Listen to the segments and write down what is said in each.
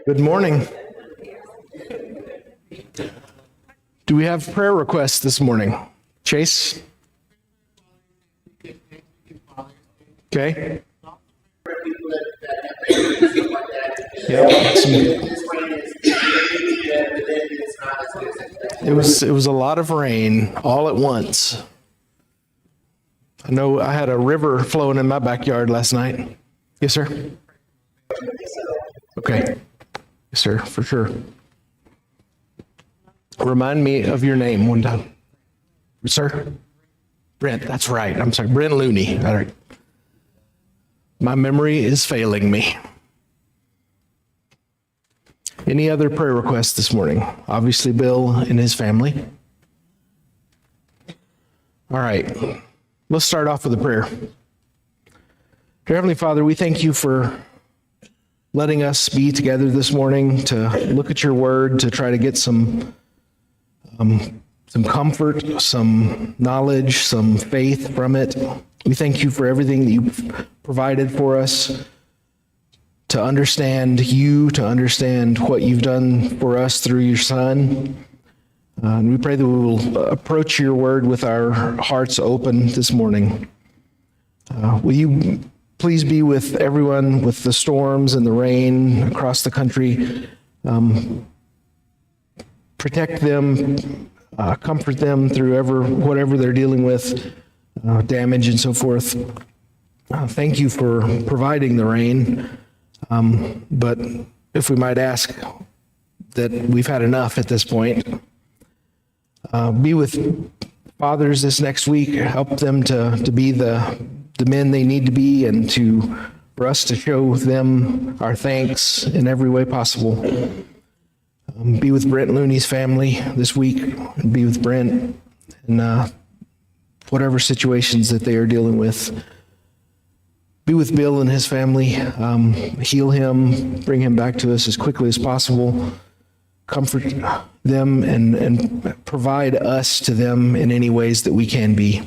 Good morning. Do we have prayer requests this morning? Chase? Okay. It was a lot of rain all at once. I know I had a river flowing in my backyard last night. Yes, sir. Okay. Yes, sir, for sure. Remind me of your name one time. Sir? Brent, that's right. I'm sorry. Brent Looney. All right. My memory is failing me. Any other prayer requests this morning? Obviously, Bill and his family. All right. Let's start off with a prayer. Dear Heavenly Father, we thank you for letting us be together this morning to look at your word, to try to get some comfort, some knowledge, some faith from it. We thank you for everything that you've provided for us to understand you, to understand what you've done for us through your Son. And we pray that we will approach your word with our hearts open this morning. Will you please be with everyone with the storms and the rain across the country. Protect them, comfort them through whatever they're dealing with, damage and so forth. Thank you for providing the rain. But if we might ask that we've had enough at this point, be with fathers this next week. Help them to be the men they need to be, and for us to show them our thanks in every way possible. Be with Brent Looney's family this week, and be with Brent in whatever situations that they are dealing with. Be with Bill and his family. Heal him, bring him back to us as quickly as possible. Comfort them and provide us to them in any ways that we can be.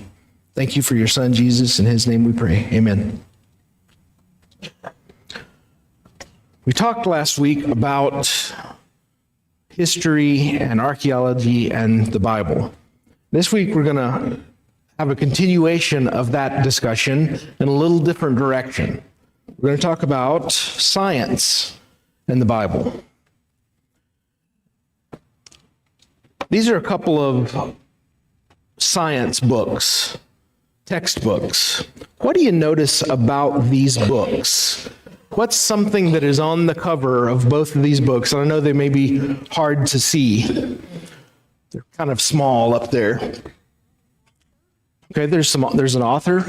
Thank you for your Son, Jesus. In his name we pray. Amen. We talked last week about history and archaeology and the Bible. This week we're going to have a continuation of that discussion in a little different direction. We're going to talk about science and the Bible. These are a couple of science books, textbooks. What do you notice about these books? What's something that is on the cover of both of these books? And I know they may be hard to see. They're kind of small up there. Okay, there's an author.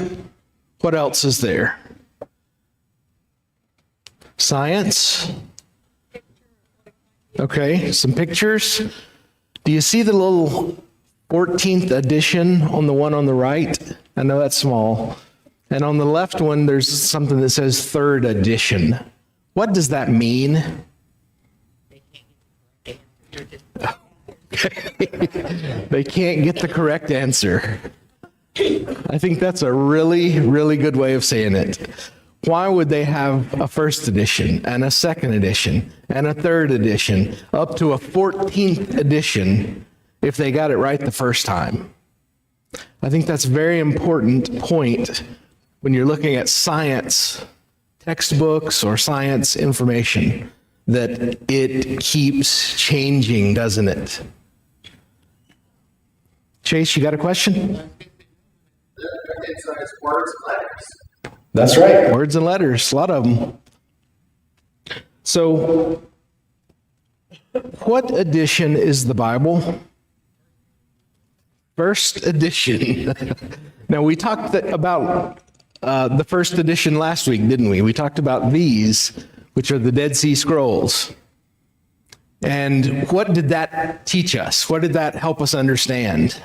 What else is there? Science. Okay, some pictures. Do you see the little 14th edition on the one on the right? I know that's small. And on the left one, there's something that says 3rd edition. What does that mean? They can't get the correct answer. I think that's a really, really good way of saying it. Why would they have a 1st edition and a 2nd edition and a 3rd edition up to a 14th edition if they got it right the first time? I think that's a very important point when you're looking at science textbooks or science information, that it keeps changing, doesn't it? Chase, you got a question? It's words and letters. That's right. Words and letters, a lot of them. So, what edition is the Bible? 1st edition. Now, we talked about the 1st edition last week, didn't we? We talked about these, which are the Dead Sea Scrolls. And what did that teach us? What did that help us understand?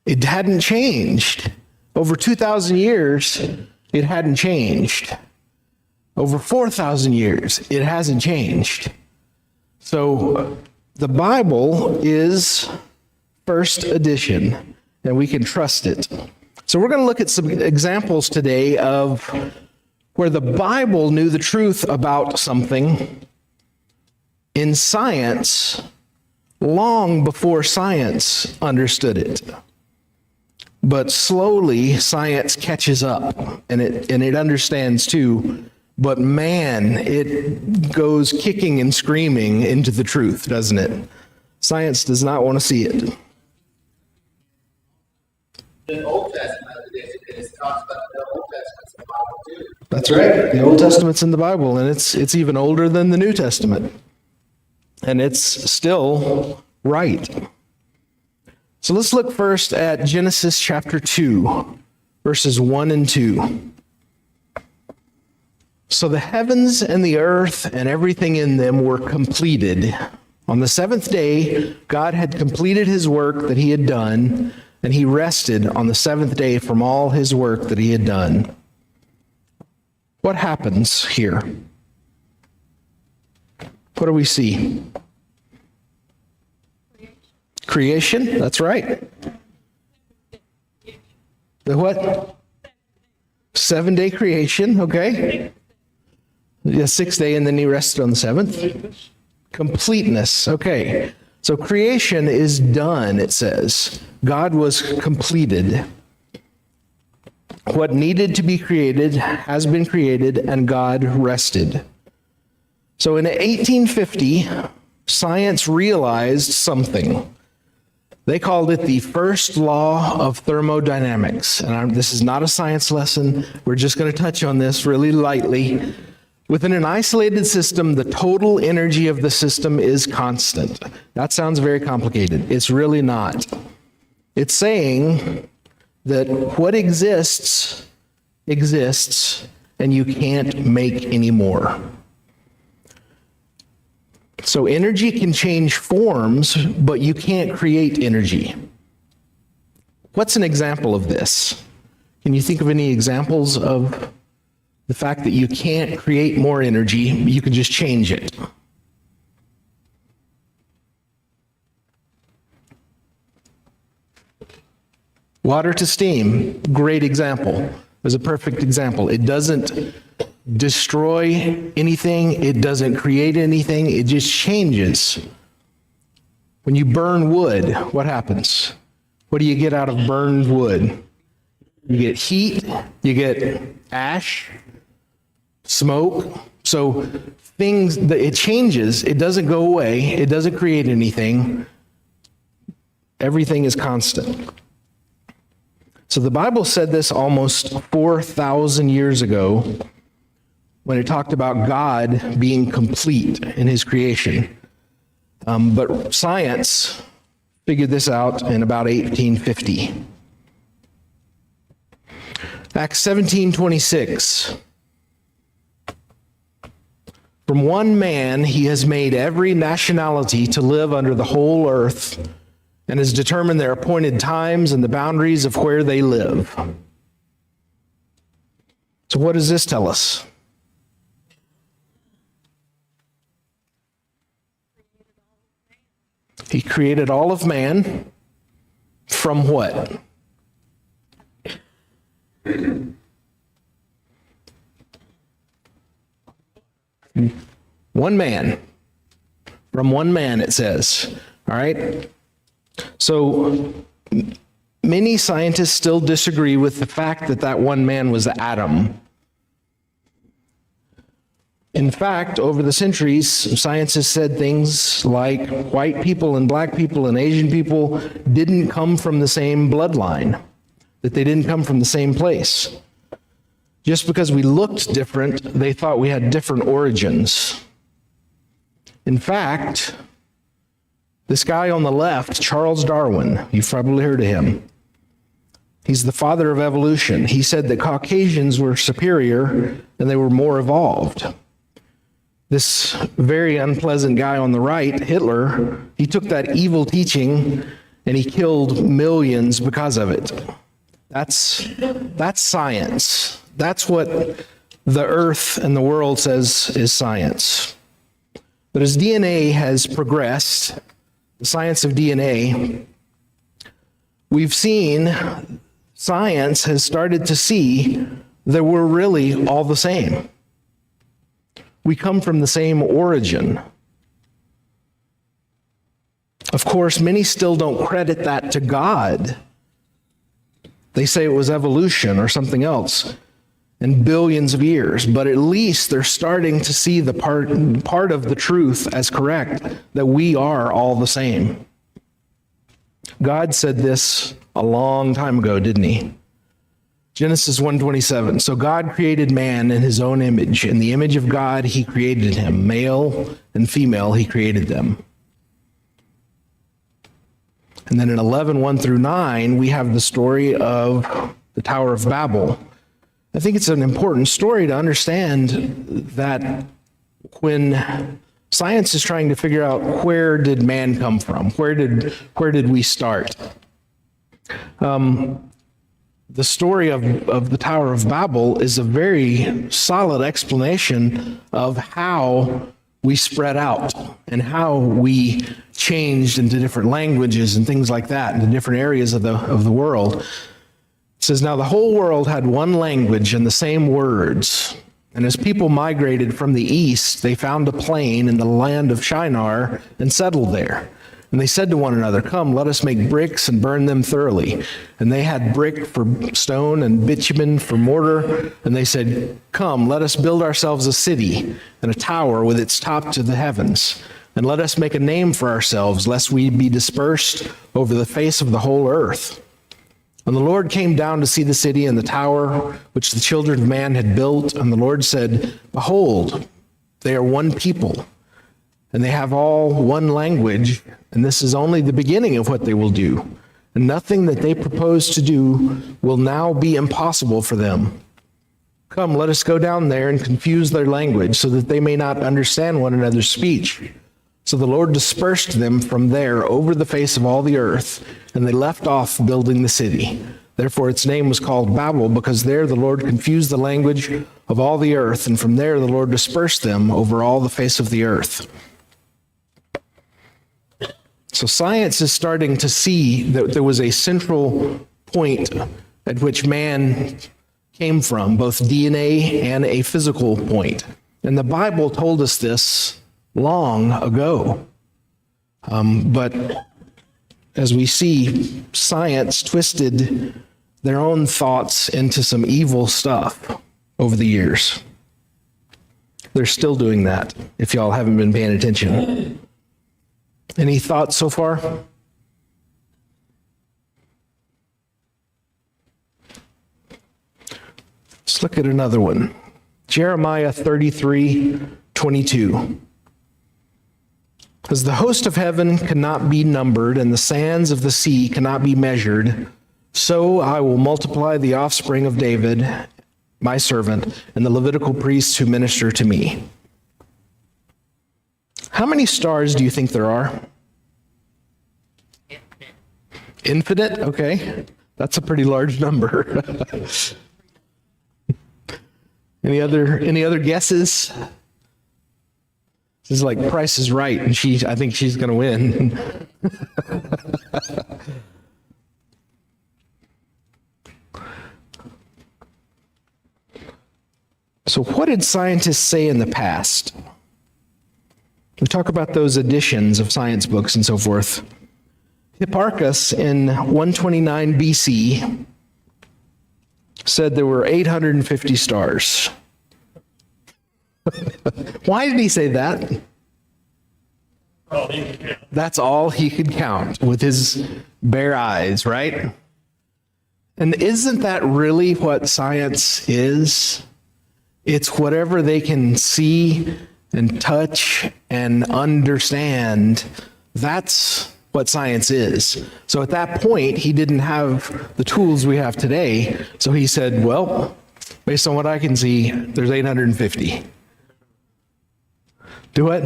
It hadn't changed. Over 2,000 years, it hadn't changed. Over 4,000 years, it hasn't changed. So the Bible is 1st edition, and we can trust it. So we're going to look at some examples today of where the Bible knew the truth about something in science long before science understood it. But slowly science catches up and it understands too. But man, it goes kicking and screaming into the truth, doesn't it? Science does not want to see it. The Old Testament, it talks about the Old Testament's in the Bible too. That's right. The Old Testament's in the Bible, and it's even older than the New Testament. And it's still right. So let's look first at Genesis chapter 2, verses 1 and 2. So the heavens and the earth and everything in them were completed. On the seventh day, God had completed his work that he had done, and he rested on the seventh day from all his work that he had done. What happens here? What do we see? Creation, that's right. The what? 7-day creation, okay. Yeah, 6th day, and then he rested on the 7th. Completeness, okay. So creation is done, it says. God was completed. What needed to be created has been created, and God rested. So in 1850, science realized something. They called it the first law of thermodynamics. And this is not a science lesson. We're just going to touch on this really lightly. Within an isolated system, the total energy of the system is constant. That sounds very complicated. It's really not. It's saying that what exists, exists, and you can't make any more. So energy can change forms, but you can't create energy. What's an example of this? Can you think of any examples of the fact that you can't create more energy, you can just change it? Water to steam, great example. Is a perfect example. It doesn't destroy anything. It doesn't create anything. It just changes. When you burn wood, what happens? What do you get out of burned wood? You get heat, you get ash, smoke. So it changes. It doesn't go away. It doesn't create anything. Everything is constant. So the Bible said this almost 4,000 years ago when it talked about God being complete in his creation. But science figured this out in about 1850. Acts 17:26. From one man he has made every nationality to live under the whole earth, and has determined their appointed times and the boundaries of where they live. So what does this tell us? He created all of man from what? One man. From one man, it says. All right? So many scientists still disagree with the fact that that one man was Adam. In fact, over the centuries, science has said things like white people and black people and Asian people didn't come from the same bloodline, that they didn't come from the same place. Just because we looked different, they thought we had different origins. In fact, this guy on the left, Charles Darwin, you've probably heard of him. He's the father of evolution. He said that Caucasians were superior and they were more evolved. This very unpleasant guy on the right, Hitler, he took that evil teaching and he killed millions because of it. That's science. That's what the earth and the world says is science. But as DNA has progressed, the science of DNA, we've seen science has started to see that we're really all the same. We come from the same origin. Of course, many still don't credit that to God. They say it was evolution or something else in billions of years, but at least they're starting to see the part of the truth as correct, that we are all the same. God said this a long time ago, didn't he? Genesis 1:27. So God created man in his own image. In the image of God, he created him. Male and female, he created them. And then in 11:1 through 9, we have the story of the Tower of Babel. I think it's an important story to understand that when science is trying to figure out where did man come from, where did we start, the story of the Tower of Babel is a very solid explanation of how we spread out and how we changed into different languages and things like that, into different areas of the world. It says, now the whole world had one language and the same words. And as people migrated from the east, they found a plain in the land of Shinar and settled there. And they said to one another, come, let us make bricks and burn them thoroughly. And they had brick for stone and bitumen for mortar. And they said, come, let us build ourselves a city and a tower with its top to the heavens. And let us make a name for ourselves, lest we be dispersed over the face of the whole earth. And the Lord came down to see the city and the tower which the children of man had built. And the Lord said, behold, they are one people, and they have all one language, and this is only the beginning of what they will do. And nothing that they propose to do will now be impossible for them. Come, let us go down there and confuse their language, so that they may not understand one another's speech. So the Lord dispersed them from there over the face of all the earth, and they left off building the city. Therefore its name was called Babel, because there the Lord confused the language of all the earth, and from there the Lord dispersed them over all the face of the earth. So science is starting to see that there was a central point at which man came from, both DNA and a physical point. And the Bible told us this long ago. But as we see, science twisted their own thoughts into some evil stuff over the years. They're still doing that, if y'all haven't been paying attention. Any thoughts so far? Let's look at another one. Jeremiah 33:22. As the host of heaven cannot be numbered and the sands of the sea cannot be measured, so I will multiply the offspring of David, my servant, and the Levitical priests who minister to me. How many stars do you think there are? Infinite? Okay. That's a pretty large number. Any other guesses? This is like Price is Right, and I think she's going to win. So what did scientists say in the past? We talk about those editions of science books and so forth. Hipparchus in 129 BC said there were 850 stars. Why did he say that? That's all he could count with his bare eyes, right? And isn't that really what science is? It's whatever they can see and touch and understand. That's what science is. So at that point, he didn't have the tools we have today. So he said, well, based on what I can see, there's 850. Do what?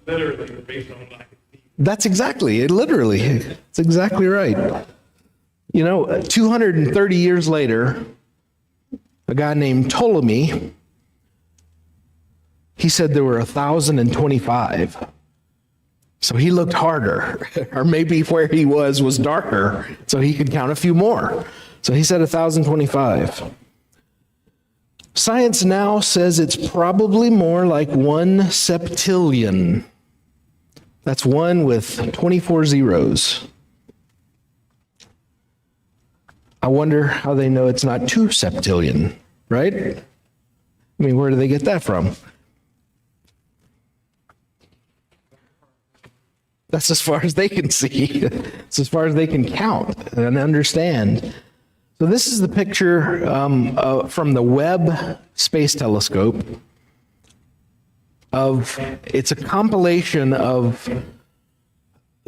Literally, based on what I can see. That's exactly it. Literally. It's exactly right. 230 years later, a guy named Ptolemy, he said there were 1,025. So he looked harder, or maybe where he was darker, so he could count a few more. So he said 1,025. Science now says it's probably more like 1 septillion. That's 1 with 24 zeros. I wonder how they know it's not 2 septillion, right? I mean, where do they get that from? That's as far as they can see. It's as far as they can count and understand. So this is the picture from the Webb Space Telescope it's a compilation of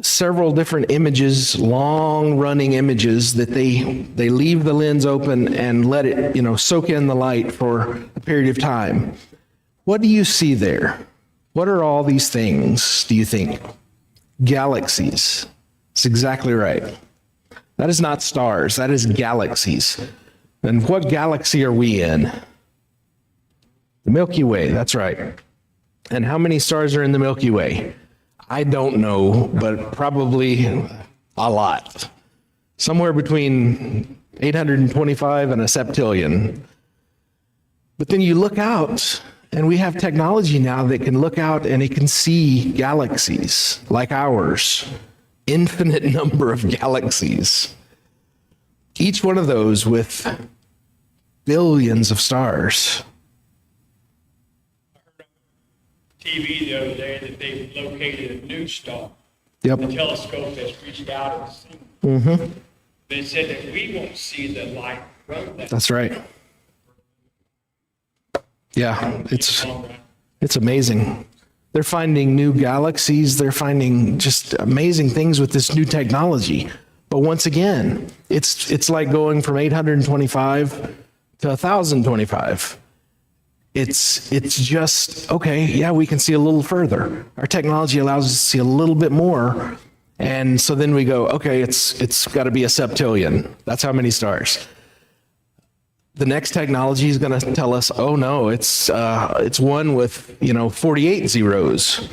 several different images, long-running images that they leave the lens open and let it, soak in the light for a period of time. What do you see there? What are all these things, do you think? Galaxies. That's exactly right. That is not stars, that is galaxies. And what galaxy are we in? The Milky Way, that's right. And how many stars are in the Milky Way? I don't know, but probably a lot. Somewhere between 825 and a septillion. But then you look out, and we have technology now that can look out and it can see galaxies like ours. Infinite number of galaxies. Each one of those with billions of stars. TV the other day that they located a new star. Yep. The telescope that's reached out and seen. Mm-hmm. They said that we won't see the light from that. That's right. Yeah, it's amazing. They're finding new galaxies. They're finding just amazing things with this new technology. But once again, it's like going from 825 to 1025. It's just, okay, yeah, we can see a little further. Our technology allows us to see a little bit more. And so then we go, okay, it's got to be a septillion. That's how many stars. The next technology is going to tell us, oh no, it's 1 with 48 zeros.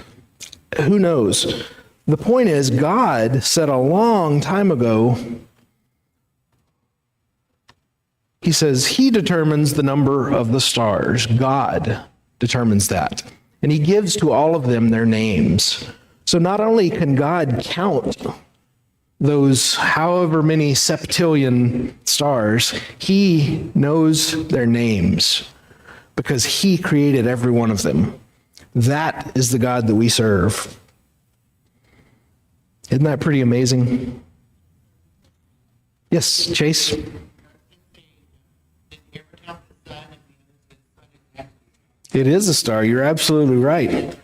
Who knows? The point is, God said a long time ago, he says he determines the number of the stars. God determines that. And he gives to all of them their names. So not only can God count those however many septillion stars, he knows their names because he created every one of them. That is the God that we serve. Isn't that pretty amazing? Yes, Chase? It is a star. You're absolutely right.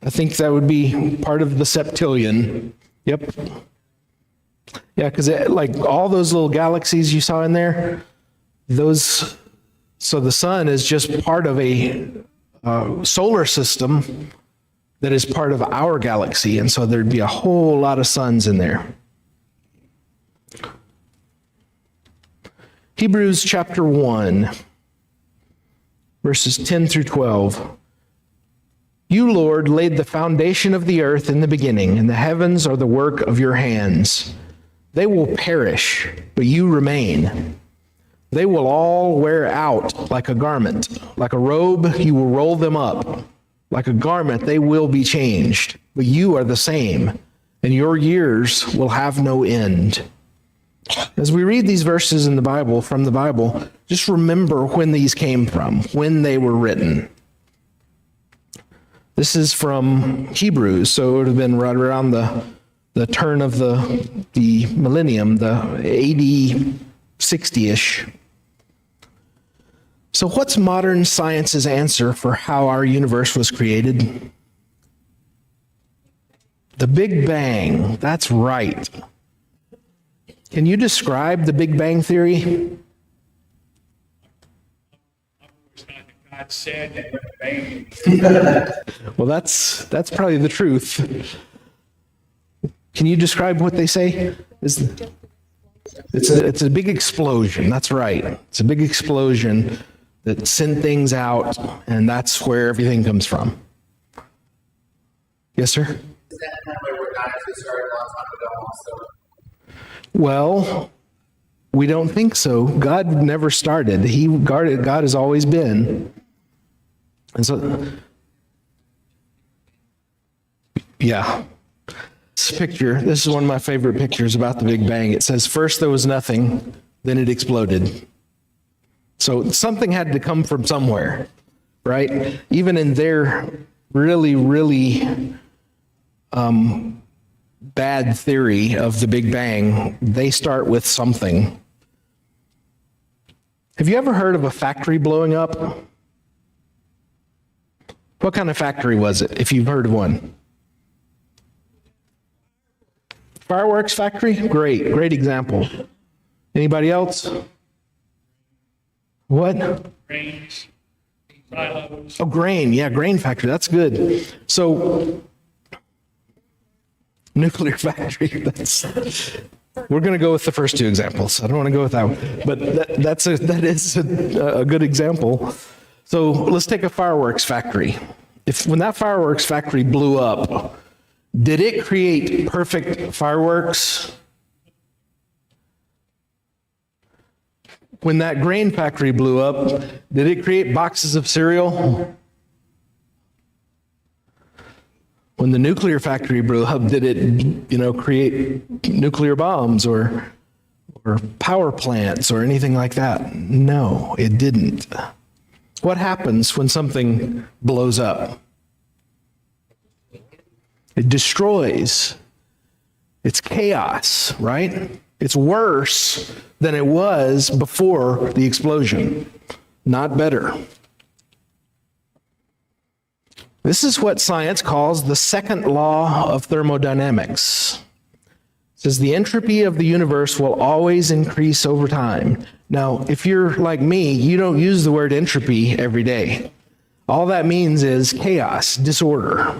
I think that would be part of the septillion. Yep. Yeah, because like all those little galaxies you saw in there, so the sun is just part of a solar system that is part of our galaxy. And so there'd be a whole lot of suns in there. Hebrews chapter 1, verses 10 through 12. You, Lord, laid the foundation of the earth in the beginning, and the heavens are the work of your hands. They will perish, but you remain. They will all wear out like a garment. Like a robe, you will roll them up. Like a garment, they will be changed. But you are the same, and your years will have no end. As we read these verses in the Bible, from the Bible, just remember when these came from, when they were written. This is from Hebrews, so it would have been right around the turn of the millennium, the AD 60-ish. So what's modern science's answer for how our universe was created? The Big Bang. That's right. Can you describe the Big Bang theory? God said that bang. Well, that's probably the truth. Can you describe what they say? It's a big explosion. That's right. It's a big explosion that sent things out, and that's where everything comes from. Yes, sir? Is that where dinosaurs started a long time ago also? Well, We don't think so. God never started. God has always been. And so, yeah. This picture, this is one of my favorite pictures about the Big Bang. It says, first there was nothing, then it exploded. So something had to come from somewhere, right? Even in their really, really bad theory of the Big Bang, they start with something. Have you ever heard of a factory blowing up? What kind of factory was it, if you've heard of one? Fireworks factory? Great example. Anybody else? What? Grains, silos. Oh, grain. Yeah, grain factory. That's good. So, nuclear factory. We're going to go with the first two examples. I don't want to go with that one, but that is a good example. So let's take a fireworks factory. When that fireworks factory blew up, did it create perfect fireworks? When that grain factory blew up, did it create boxes of cereal? When the nuclear factory blew up, did it, create nuclear bombs or power plants or anything like that? No, it didn't. What happens when something blows up? It destroys. It's chaos, right? It's worse than it was before the explosion, not better. This is what science calls the second law of thermodynamics. It says the entropy of the universe will always increase over time. Now, if you're like me, you don't use the word entropy every day. All that means is chaos, disorder.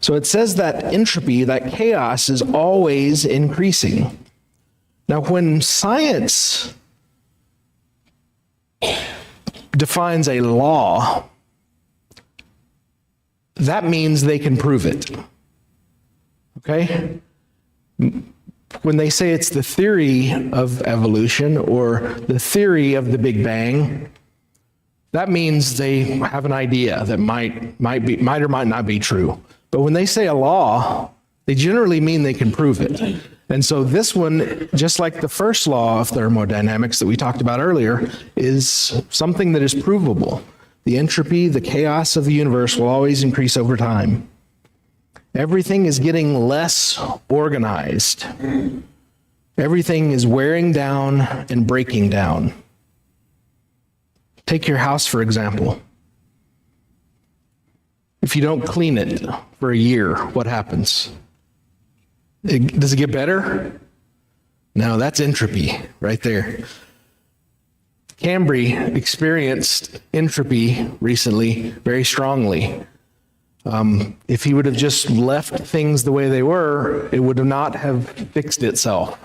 So it says that entropy, that chaos, is always increasing. Now, when science defines a law, that means they can prove it. Okay? When they say it's the theory of evolution or the theory of the Big Bang, that means they have an idea that might or might not be true. But when they say a law, they generally mean they can prove it. And so this one, just like the first law of thermodynamics that we talked about earlier, is something that is provable. The entropy, the chaos of the universe will always increase over time. Everything is getting less organized. Everything is wearing down and breaking down. Take your house, for example. If you don't clean it for a year, what happens? Does it get better? No, that's entropy right there. Cambry experienced entropy recently very strongly. If he would have just left things the way they were, it would not have fixed itself.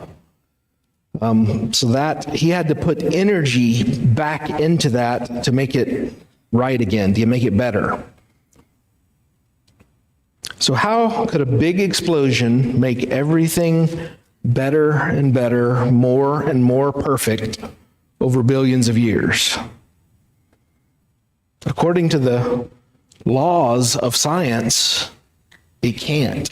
So that he had to put energy back into that to make it right again, to make it better. So how could a big explosion make everything better and better, more and more perfect over billions of years? According to the laws of science, it can't.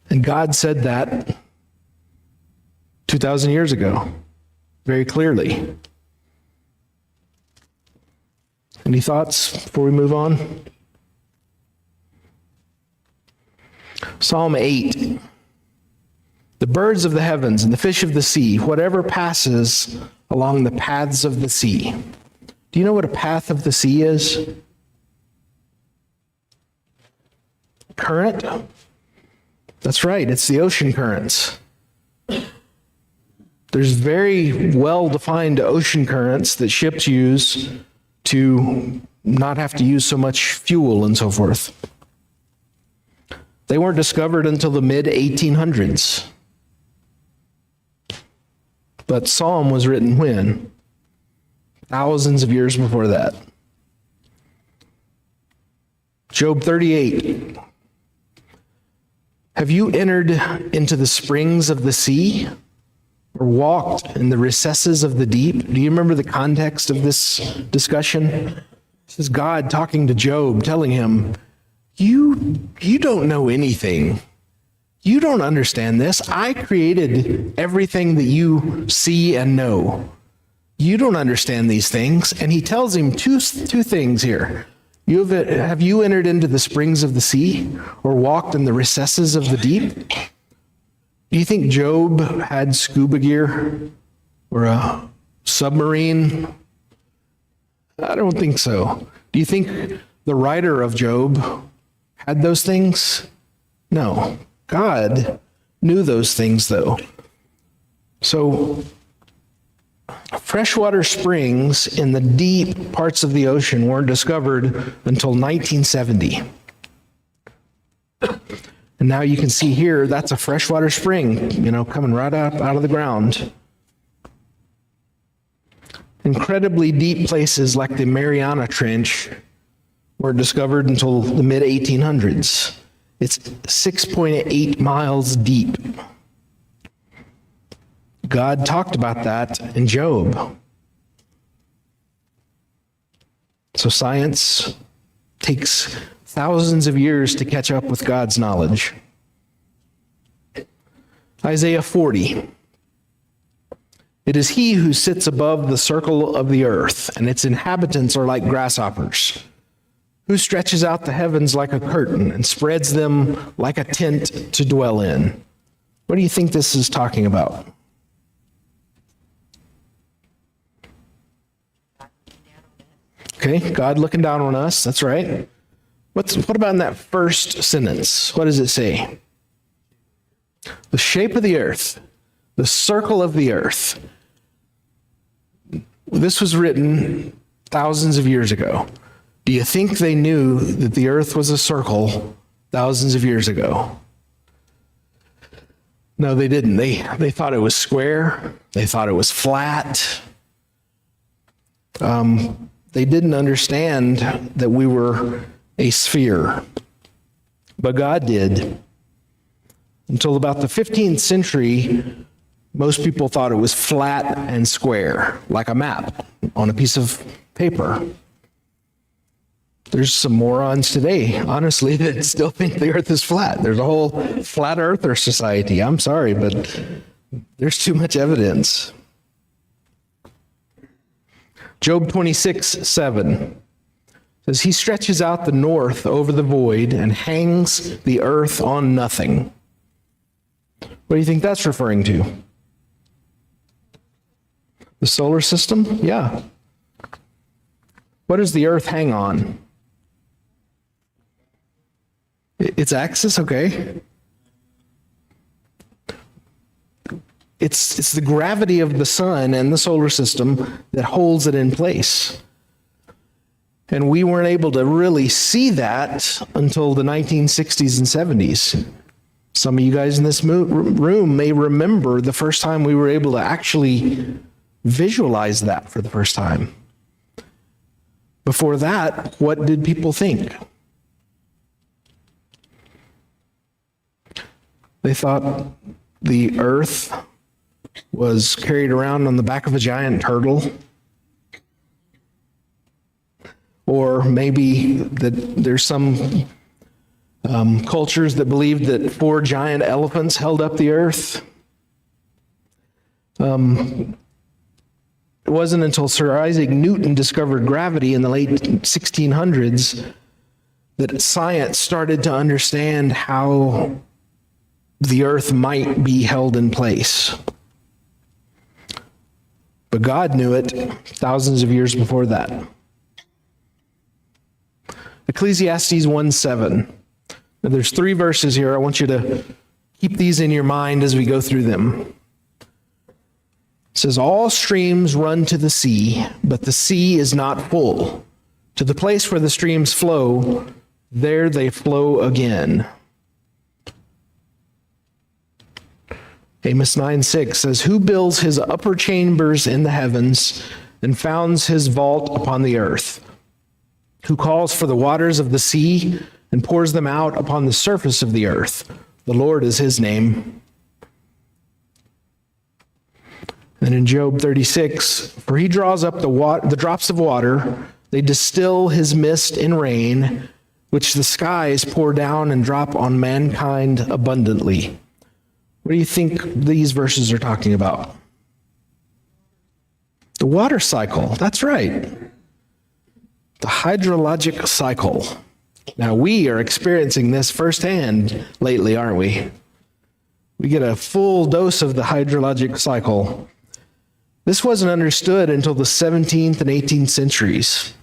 And God said that 2,000 years ago, very clearly. Any thoughts before we move on? Psalm 8. The birds of the heavens and the fish of the sea, whatever passes along the paths of the sea. Do you know what a path of the sea is? Current? That's right, it's the ocean currents. There's very well-defined ocean currents that ships use to not have to use so much fuel and so forth. They weren't discovered until the mid-1800s. But Psalm was written when? Thousands of years before that. Job 38. Have you entered into the springs of the sea or walked in the recesses of the deep? Do you remember the context of this discussion? This is God talking to Job, telling him, you don't know anything. You don't understand this. I created everything that you see and know. You don't understand these things. And he tells him two things here. Have you entered into the springs of the sea or walked in the recesses of the deep? Do you think Job had scuba gear or a submarine? I don't think so. Do you think the writer of Job had those things? No. God knew those things, though. So, freshwater springs in the deep parts of the ocean weren't discovered until 1970. And now you can see here, that's a freshwater spring, coming right up out of the ground. Incredibly deep places like the Mariana Trench were discovered until the mid-1800s. It's 6.8 miles deep. God talked about that in Job. So science takes thousands of years to catch up with God's knowledge. Isaiah 40. It is he who sits above the circle of the earth, and its inhabitants are like grasshoppers, who stretches out the heavens like a curtain and spreads them like a tent to dwell in. What do you think this is talking about? Okay, God looking down on us, that's right. What about in that first sentence? What does it say? The shape of the earth, the circle of the earth. This was written thousands of years ago. Do you think they knew that the earth was a circle thousands of years ago? No, they didn't. They thought it was square. They thought it was flat. They didn't understand that we were a sphere. But God did. Until about the 15th century, most people thought it was flat and square, like a map on a piece of paper. There's some morons today, honestly, that still think the earth is flat. There's a whole flat earther society. I'm sorry, but there's too much evidence. Job 26:7 says, he stretches out the north over the void and hangs the earth on nothing. What do you think that's referring to? The solar system? Yeah. What does the earth hang on? Its axis, okay. It's the gravity of the sun and the solar system that holds it in place. And we weren't able to really see that until the 1960s and 70s. Some of you guys in this room may remember the first time we were able to actually visualize that for the first time. Before that, what did people think? They thought the earth was carried around on the back of a giant turtle. Or maybe that there's some cultures that believed that 4 giant elephants held up the earth. It wasn't until Sir Isaac Newton discovered gravity in the late 1600s that science started to understand how the earth might be held in place. But God knew it thousands of years before that. Ecclesiastes 1:7. Now, there's 3 verses here. I want you to keep these in your mind as we go through them. It says, all streams run to the sea, but the sea is not full. To the place where the streams flow, there they flow again. Amos 9:6 says, who builds his upper chambers in the heavens and founds his vault upon the earth? Who calls for the waters of the sea and pours them out upon the surface of the earth? The Lord is his name. And in Job 36, for he draws up the drops of water, they distill his mist in rain, which the skies pour down and drop on mankind abundantly. What do you think these verses are talking about? The water cycle, that's right. The hydrologic cycle. Now, we are experiencing this firsthand lately, aren't we? We get a full dose of the hydrologic cycle. This wasn't understood until the 17th and 18th centuries.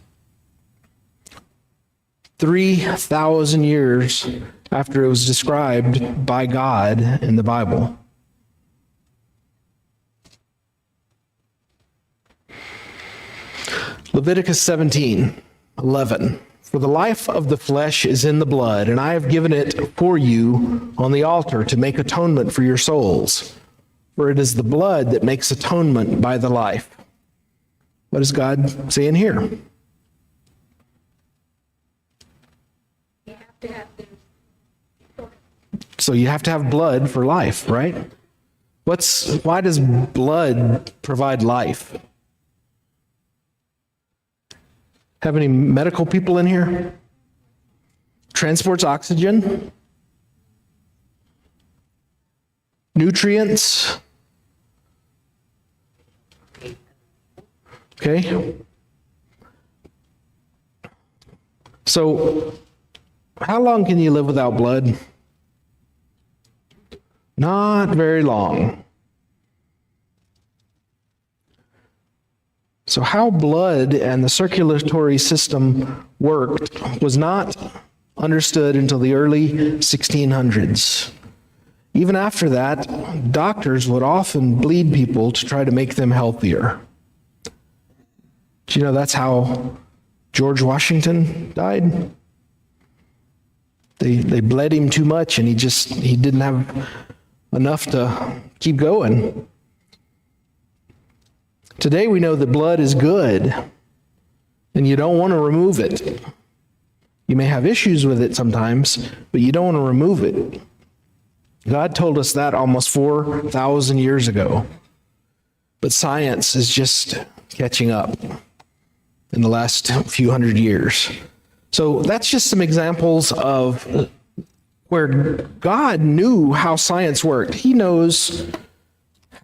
3,000 years after it was described by God in the Bible. Leviticus 17:11. For the life of the flesh is in the blood, and I have given it for you on the altar to make atonement for your souls. For it is the blood that makes atonement by the life. What is God saying here? So you have to have blood for life, right? Why does blood provide life? Have any medical people in here? Transports oxygen, nutrients. Okay. So, how long can you live without blood? Not very long. So how blood and the circulatory system worked was not understood until the early 1600s. Even after that, doctors would often bleed people to try to make them healthier. Do you know that's how George Washington died? They bled him too much and he didn't have enough to keep going. Today we know that blood is good and you don't want to remove it. You may have issues with it sometimes, but you don't want to remove it. God told us that almost 4,000 years ago. But science is just catching up in the last few hundred years. So that's just some examples of where God knew how science worked. He knows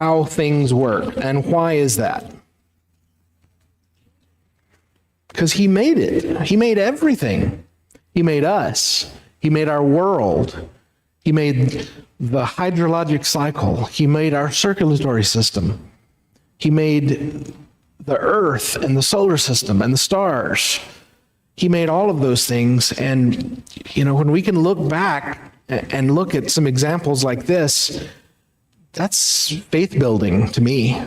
how things work. And why is that? Because he made it. He made everything. He made us. He made our world. He made the hydrologic cycle. He made our circulatory system. He made the earth and the solar system and the stars. He made all of those things. And, when we can look back and look at some examples like this, that's faith building to me,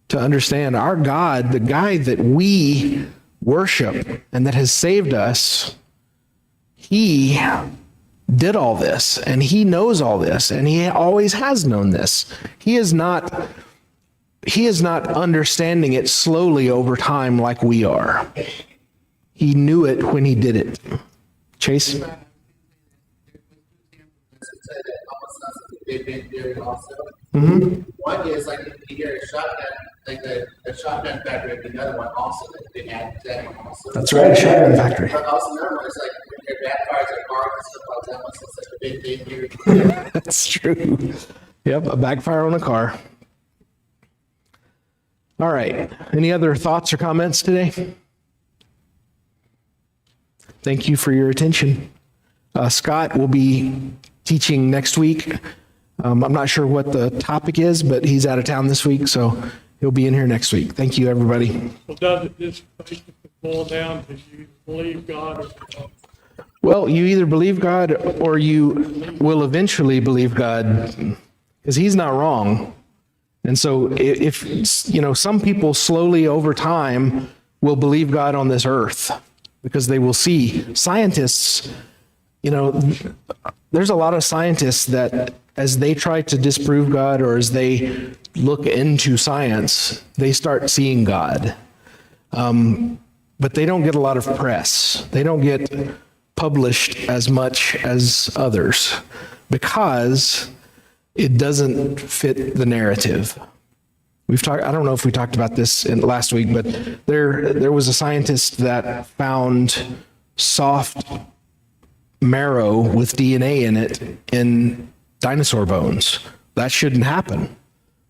to understand our God, the guy that we worship and that has saved us, he did all this and he knows all this and he always has known this. He is not understanding it slowly over time like we are. He knew it when he did it. Chase? They've been doing also. Mm-hmm. One is like if you hear a shotgun, like the shotgun factory, and another one also that they had that one also. That's right, a shotgun factory. But also another one is like when you backfires at cars and stuff like that. One is like a big thing here. That's true. Yep, a backfire on a car. All right. Any other thoughts or comments today? Thank you for your attention. Scott will be teaching next week. I'm not sure what the topic is, but he's out of town this week, so he'll be in here next week. Thank you, everybody. Well, does it just basically boil down to you believe God or not? Well, you either believe God or you will eventually believe God, because he's not wrong. And so if some people slowly over time will believe God on this earth because they will see scientists, there's a lot of scientists that as they try to disprove God or as they look into science, they start seeing God. But they don't get a lot of press. They don't get published as much as others. because it doesn't fit the narrative. I don't know if we talked about this last week, but there was a scientist that found soft marrow with DNA in it in dinosaur bones. That shouldn't happen.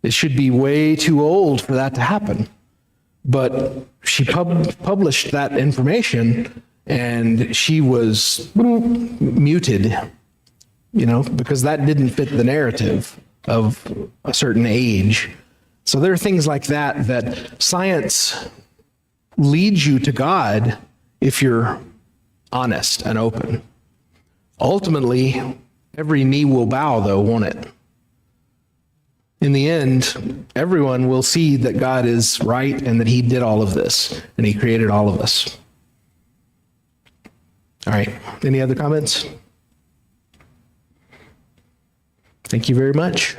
It should be way too old for that to happen. But she published that information, and she was muted, because that didn't fit the narrative of a certain age. So there are things like that science leads you to God if you're honest and open. Ultimately, every knee will bow, though, won't it? In the end, everyone will see that God is right and that he did all of this and he created all of us. All right. Any other comments? Thank you very much.